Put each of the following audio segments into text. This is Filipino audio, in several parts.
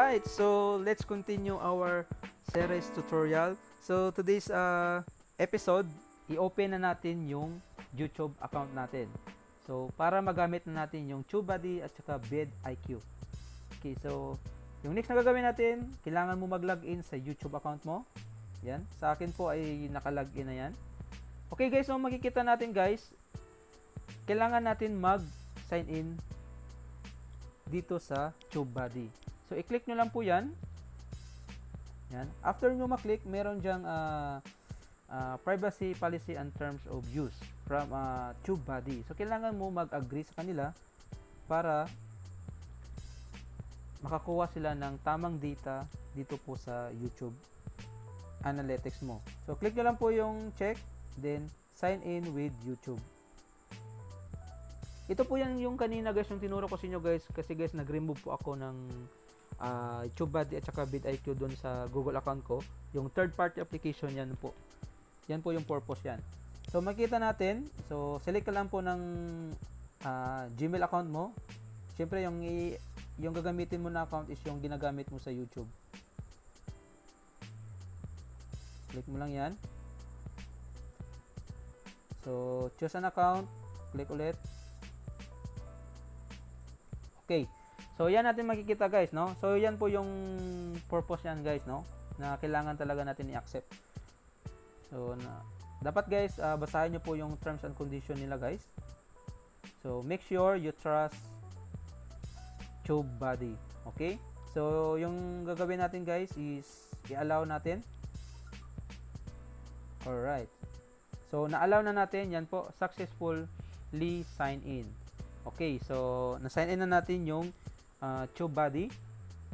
Alright, so let's continue our series tutorial. So today's episode, i-open na natin yung YouTube account natin. So para magamit na natin yung Tubebuddy at saka VidiQ. Okay, so yung next na gagawin natin, kailangan mo mag-login sa YouTube account mo. Yan, sa akin po ay naka-login na yan. Okay guys, so makikita natin guys, kailangan natin mag-sign in dito sa Tubebuddy. So, i-click nyo lang po yan. Yan. After nyo maklik, meron dyang privacy policy and terms of use from Tubebuddy. So, kailangan mo mag-agree sa kanila para makakuha sila ng tamang data dito po sa YouTube analytics mo. So, click nyo lang po yung check, then sign in with YouTube. Ito po yan yung kanina guys, yung tinuro ko sa inyo guys, kasi guys, nag-remove po ako ng Tubebuddy at saka VidiQ doon sa Google account ko. Yung third party application yan po. Yan po yung purpose yan. So makita natin, so select ka lang po ng Gmail account mo. Siyempre yung gagamitin mo na account is yung ginagamit mo sa YouTube. Click mo lang yan. So choose an account, click ulit. Okay. So, yan natin makikita guys, no? So, yan po yung purpose yan guys, no? Na kailangan talaga natin i-accept. So, dapat guys, basahin nyo po yung terms and condition nila guys. So, make sure you trust Tubebuddy. Okay? So, yung gagawin natin guys is i-allow natin. Alright. So, na-allow na natin. Yan po, successfully sign in. Okay, so, na-sign in na natin yung Tubebuddy.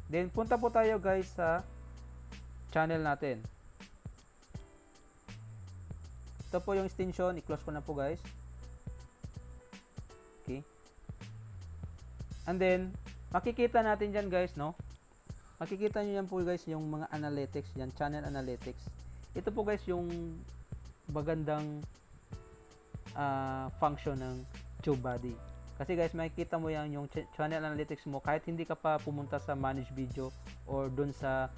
Then punta po tayo guys sa channel natin. Ito po yung extension, i-close ko na po guys. Okay. And then makikita natin diyan guys, no? Makikita niyo yan po guys yung mga analytics, yan channel analytics. Ito po guys yung magandang function ng Tubebuddy. Kasi guys, makikita mo yan yung channel analytics mo kahit hindi ka pa pumunta sa manage video or dun sa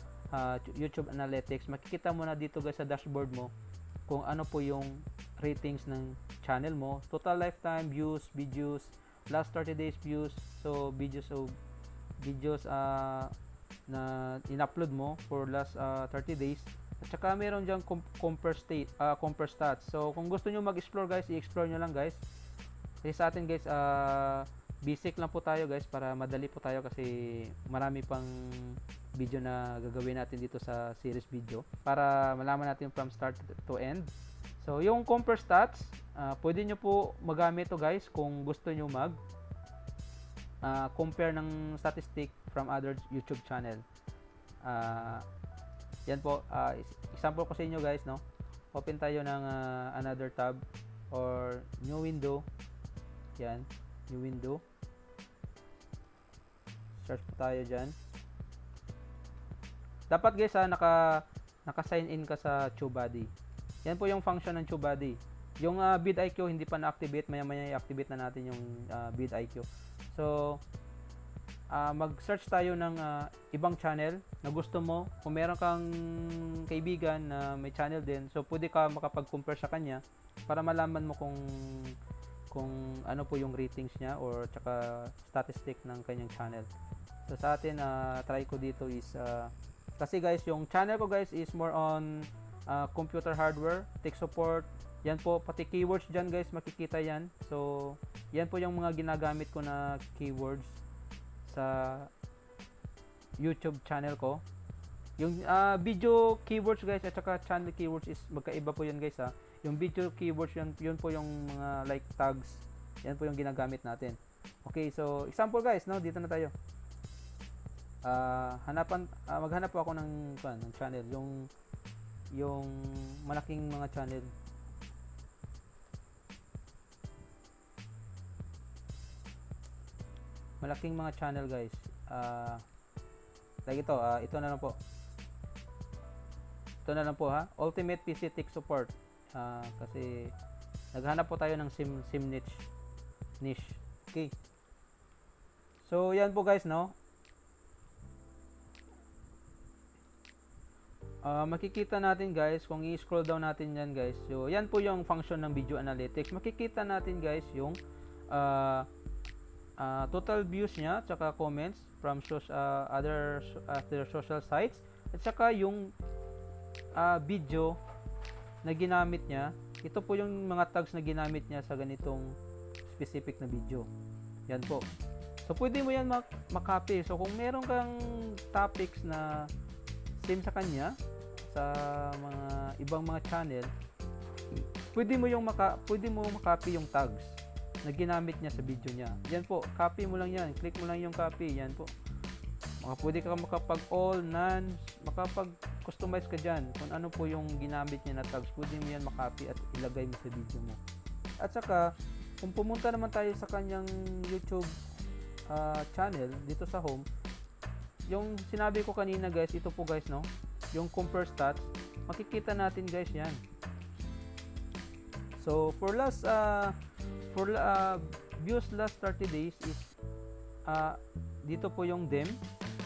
YouTube analytics. Makikita mo na dito guys sa dashboard mo kung ano po yung ratings ng channel mo, total lifetime views, videos, last 30 days views, so videos na in-upload mo for last 30 days. At saka meron diyang compare stats. So kung gusto niyo mag-explore guys, i-explore niyo lang guys. Kasi sa atin guys, basic lang po tayo guys para madali po tayo kasi marami pang video na gagawin natin dito sa series video para malaman natin from start to end. So yung compare stats, pwede nyo po magamit to guys kung gusto nyo mag compare ng statistic from other YouTube channel. Yan po, example ko sa inyo guys, no? Open tayo ng another tab or new window. Yan, new window. Search po tayo dyan. Dapat guys naka-sign in ka sa Tubebuddy. Yan po yung function ng Tubebuddy. Yung VidIQ hindi pa na-activate, maya-maya i-activate na natin yung VidIQ. So, mag-search tayo ng ibang channel na gusto mo. Kung meron kang kaibigan na may channel din, so pwede ka makapag-compare sa kanya para malaman mo kung ano po yung ratings niya or tsaka statistic ng kanyang channel. So sa atin, try ko dito is kasi guys, yung channel ko guys is more on computer hardware, tech support. Yan po, pati keywords dyan guys, makikita yan. So yan po yung mga ginagamit ko na keywords sa YouTube channel ko. Yung video keywords guys at saka channel keywords is magkaiba po yan guys ha. Yung video keywords yun po yung mga like tags. Yan po yung ginagamit natin. Okay, so example guys, no, dito na tayo. Maghanap po ako ng channel, yung malaking mga channel. Malaking mga channel guys. Like ito na lang po. Ito na lang po ha. Ultimate PC Tech Support. Kasi naghanap po tayo ng sim niche. Okay. So yan po guys, no. makikita natin guys, kung i-scroll down natin yan guys, so yan po yung function ng video analytics. Makikita natin guys yung uh, total views niya, tsaka comments from other social sites, at saka yung video na ginamit niya. Ito po yung mga tags na ginamit niya sa ganitong specific na video. Yan po. So pwede mo yan makopy. So kung meron kang topics na same sa kanya sa mga ibang mga channel, pwede mo makopy yung tags na ginamit niya sa video niya. Yan po, copy mo lang yan. Click mo lang yung copy. Yan po. Pwede ka makapag all, none, makapag-customize ka dyan. Kung ano po yung ginamit niya na tags, pwede mo yan makopy at ilagay mo sa video mo. At saka, kung pumunta naman tayo sa kanyang YouTube channel, dito sa home, yung sinabi ko kanina guys, ito po guys, no? Yung compare stats, makikita natin guys yan. So, for views last 30 days is dito po yung dem.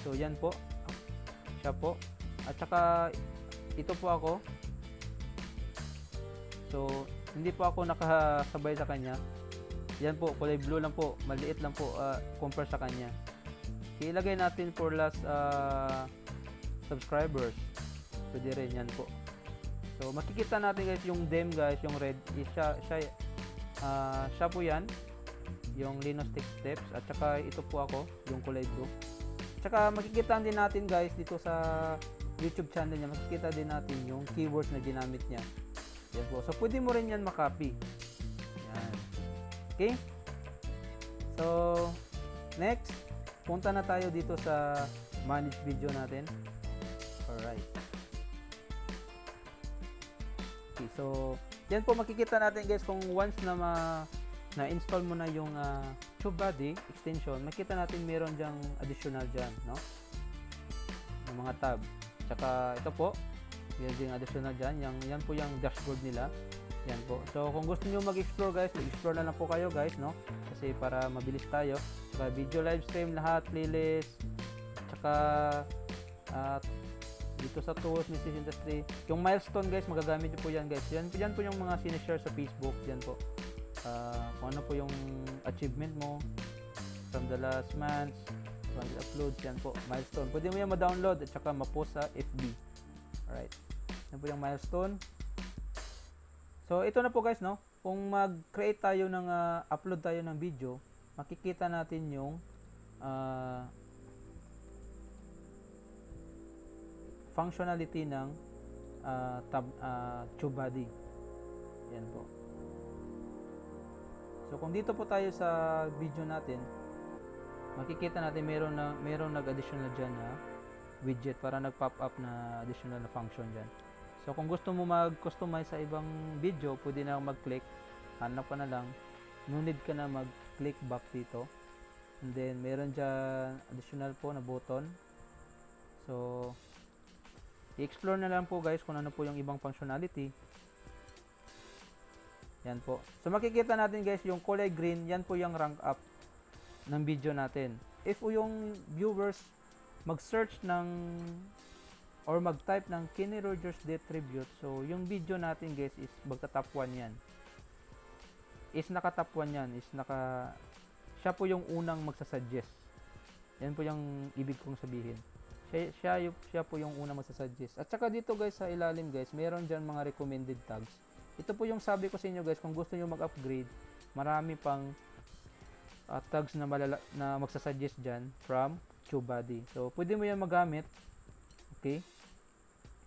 So, yan po. Siya po. At saka, ito po ako. So, hindi po ako nakasabay sa kanya. Yan po, kulay blue lang po. Maliit lang po compare sa kanya. Ilagay natin for last subscribers. Pwede rin yan po. So, makikita natin guys yung dem guys, yung red. Siya po yan. Yung Linux Tech Steps. At saka ito po ako, yung kulay blue. At saka makikita din natin guys dito sa YouTube channel niya, makikita din natin yung keywords na ginamit niya. Yan po. So, pwede mo rin yan makopy. Yan. Okay? So, next, punta na tayo dito sa manage video natin. Alright. Okay, so, yan po makikita natin guys kung once na na-install mo na yung Tubebuddy extension, makita natin meron dyang additional dyan, no? Ng mga tab. Tsaka ito po, meron dyang additional dyan. Yan po yung dashboard nila. Yan po. So, kung gusto niyo mag-explore guys, mag-explore na lang po kayo guys, no? Kasi para mabilis tayo. Tsaka video live stream lahat, playlist. Tsaka dito sa tools, message industry. Yung milestone guys, magagamit niyo po yan guys. Yan po yung mga sinishare sa Facebook. Yan po. Kung ano po yung achievement mo from the last month, from the uploads, yan po. Milestone. Pwede mo yan ma-download at saka ma-post sa FB. Alright. Yan po yung milestone. So, ito na po guys, no? Kung mag-create tayo ng, upload tayo ng video, makikita natin yung functionality ng Tubebuddy. Yan po. So, kung dito po tayo sa video natin, makikita natin meron nag-additional dyan na widget para nag-pop up na additional na function dyan. So, kung gusto mo mag-customize sa ibang video, pwede na mag-click. Hanap ka na lang. No need ka na mag-click back dito. And then, meron dyan additional po na button. So, i-explore na lang po guys kung ano po yung ibang functionality. Yan po. So, makikita natin guys, yung kulay green, yan po yung rank up ng video natin. If yung viewers mag-search ng or mag-type ng Kenny Rogers Day Tribute, so yung video natin guys is magta-top 1 yan. Is naka-top 1 yan. Siya po yung unang magsasuggest. Yan po yung ibig kong sabihin. Siya po yung unang magsasuggest. At saka dito guys sa ilalim guys, meron dyan mga recommended tags. Ito po yung sabi ko sa inyo guys, kung gusto nyo mag-upgrade, marami pang tags na magsasuggest dyan from Tubebuddy. So, pwede mo yan magamit. Okay?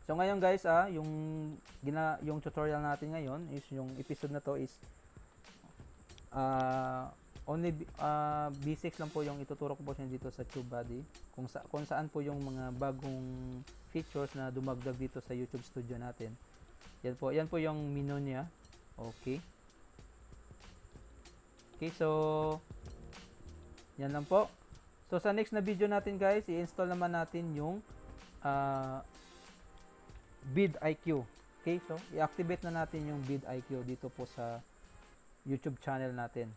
So, ngayon guys, yung tutorial natin ngayon is, yung episode na to is only basics lang po yung ituturo ko po siya dito sa Tubebuddy. Kung saan po yung mga bagong features na dumagdag dito sa YouTube Studio natin. Yan po yung menu niya. Okay. Okay, so yan lang po. So sa next na video natin guys, i-install naman natin yung VidiQ. Okay, so i-activate na natin yung VidiQ dito po sa YouTube channel natin.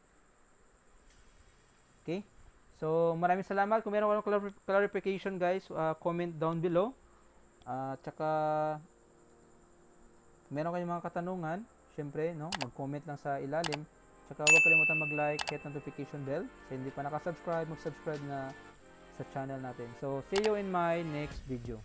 Okay? So maraming salamat. Kung meron kayong clarification guys, comment down below. Tsaka meron kayong mga katanungan, syempre, no, mag-comment lang sa ilalim. Tsaka huwag kalimutan mag-like, hit notification bell. Sa hindi pa nakasubscribe, mag-subscribe na sa channel natin. So, see you in my next video.